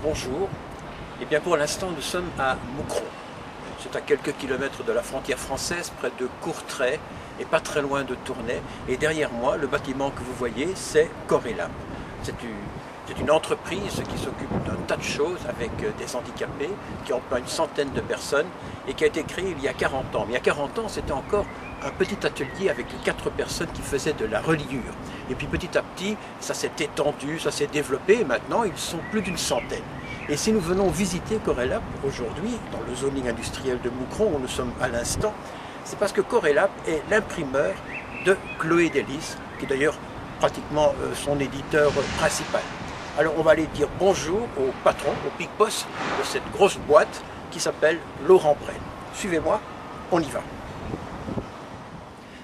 Bonjour. Et bien pour l'instant nous sommes à Moucron. C'est à quelques kilomètres de la frontière française, près de Courtrai et pas très loin de Tournai. Et derrière moi, le bâtiment que vous voyez, c'est Corelab. C'est une entreprise qui s'occupe d'un tas de choses avec des handicapés, qui emploie une centaine de personnes et qui a été créée il y a 40 ans. Mais il y a 40 ans, c'était encore un petit atelier avec 4 personnes qui faisaient de la reliure. Et puis petit à petit, ça s'est étendu, ça s'est développé et maintenant ils sont plus d'une centaine. Et si nous venons visiter Corelab aujourd'hui, dans le zoning industriel de Moucron, où nous sommes à l'instant, c'est parce que Corelab est l'imprimeur de Chloé Delis, qui est d'ailleurs pratiquement son éditeur principal. Alors on va aller dire bonjour au patron, au big boss de cette grosse boîte qui s'appelle Laurent Brel. Suivez-moi, on y va.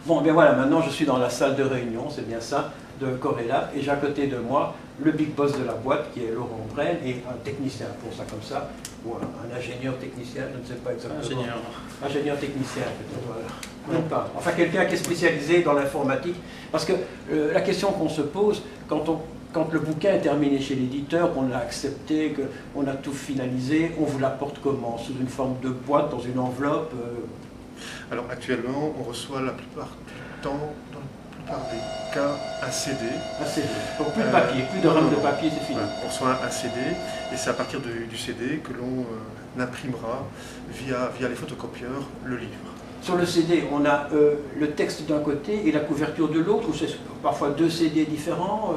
Bon, bien voilà, maintenant je suis dans la salle de réunion, c'est bien ça, de Corelab, et j'ai à côté de moi le big boss de la boîte qui est Laurent Brel et un technicien, pour ça comme ça, ou un ingénieur technicien, je ne sais pas exactement. Ingénieur technicien, peut-être, voilà. Même pas. Enfin, quelqu'un qui est spécialisé dans l'informatique, parce que la question qu'on se pose, quand le bouquin est terminé chez l'éditeur, qu'on l'a accepté, qu'on a tout finalisé, on vous l'apporte comment? Sous une forme de boîte, dans une enveloppe Alors actuellement, on reçoit la plupart du temps, dans la plupart des cas, un CD. Un CD. Donc plus de papier, plus de rame de papier, c'est fini. On reçoit un CD et c'est à partir du CD que l'on imprimera via les photocopieurs le livre. Sur le CD, on a le texte d'un côté et la couverture de l'autre, ou c'est parfois 2 CD différents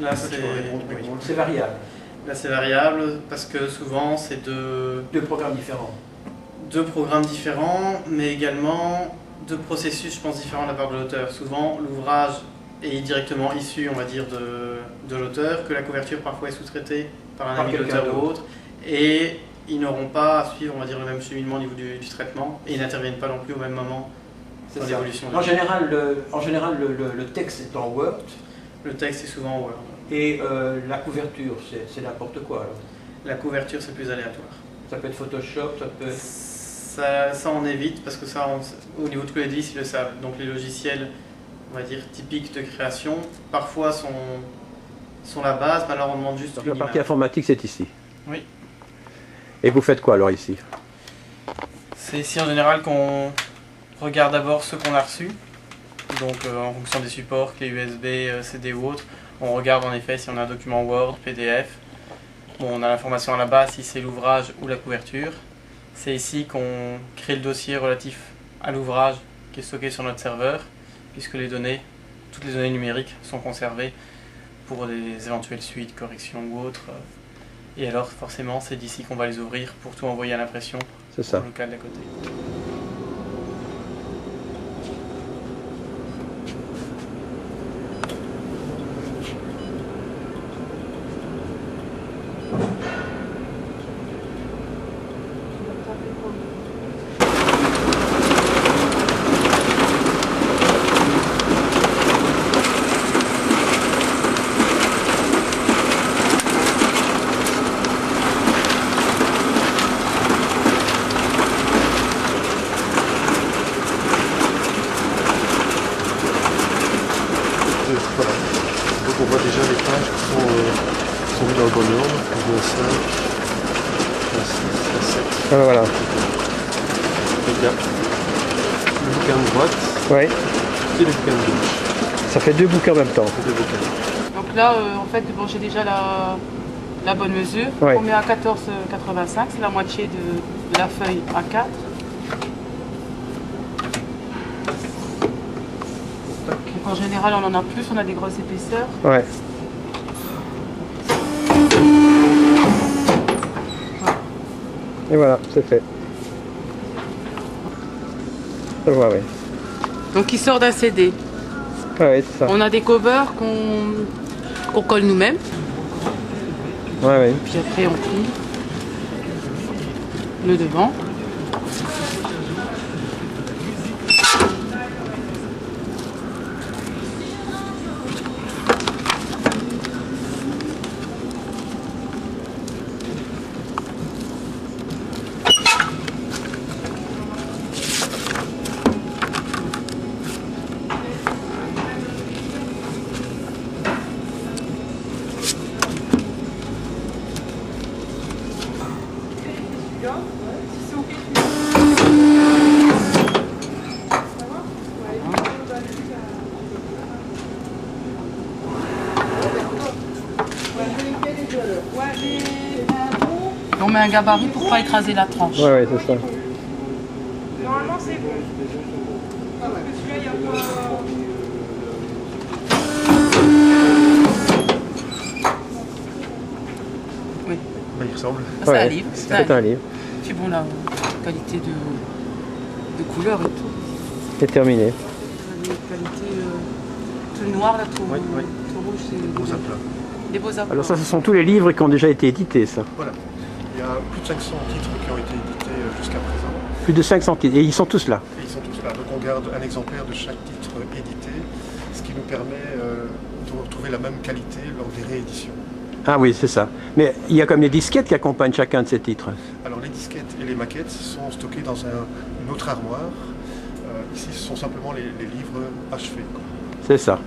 Là, c'est variable. Là, c'est variable parce que souvent, c'est deux programmes différents. 2 programmes différents, mais également 2 processus, je pense, différents de la part de l'auteur. Souvent, l'ouvrage est directement issu, on va dire, de l'auteur, que la couverture parfois est sous-traitée par un ami de l'auteur ou autre, et ils n'auront pas à suivre, on va dire, le même cheminement au niveau du traitement, et ils n'interviennent pas non plus au même moment dans l'évolution. En général, le texte est en Word. Le texte est souvent en Word. Et la couverture, c'est n'importe quoi alors. La couverture, c'est plus aléatoire. Ça peut être Photoshop, ça peut être... Ça on évite, parce que ça, au niveau de Chloé Delis, ils le savent. Donc les logiciels, on va dire, typiques de création, parfois sont la base, mais alors on demande juste... Donc la partie informatique, c'est ici. Oui. Et vous faites quoi alors ici? C'est ici en général qu'on regarde d'abord ce qu'on a reçu. Donc en fonction des supports, clés USB, CD ou autres, on regarde en effet si on a un document Word, PDF. Bon, on a l'information à la base si c'est l'ouvrage ou la couverture. C'est ici qu'on crée le dossier relatif à l'ouvrage qui est stocké sur notre serveur, puisque toutes les données numériques sont conservées pour des éventuelles suites, corrections ou autres. Et alors forcément c'est d'ici qu'on va les ouvrir pour tout envoyer à l'impression au local d'à côté. Voilà. Donc on voit déjà les pages qui sont mises dans le bon ordre. On voit 5, 6, 7. Ah, voilà. Donc il y a le bouquin de droite Ouais. et le bouquin de gauche. Ça fait 2 bouquins en même temps. Les deux bouquins. Donc là, en fait, bon, j'ai déjà la bonne mesure. Ouais. On met à 14,85, c'est la moitié de la feuille A4. Donc en général, on en a plus, on a des grosses épaisseurs. Ouais. Et voilà, c'est fait. Je vois, oui. Donc il sort d'un CD. Ah oui, c'est ça. On a des covers qu'on colle nous-mêmes. Ouais, oui. Puis après, on plie le devant. On met un gabarit pour pas écraser la tranche. Ouais, ouais, c'est ça. Normalement, c'est bon. Parce que celui-là, il y a pas... Oui. Ben, il ressemble. Ça, c'est Ouais, un livre. c'est un livre. Puis bon, la qualité de couleur et tout. C'est terminé. La qualité, tout le noir, là, tout, Oui, oui. tout rouge, c'est Beaux aplats. des beaux aplats. Alors ça, ce sont tous les livres qui ont déjà été édités, ça. Voilà. Il y a plus de 500 titres qui ont été édités jusqu'à présent. Plus de 500 titres. Et ils sont tous là. Et ils sont tous là. Donc on garde un exemplaire de chaque titre édité, ce qui nous permet de retrouver la même qualité lors des rééditions. Ah oui, c'est ça. Mais il y a comme les disquettes qui accompagnent chacun de ces titres. Alors les disquettes et les maquettes sont stockées dans une autre armoire. Ici, ce sont simplement les livres achevés, quoi. C'est ça.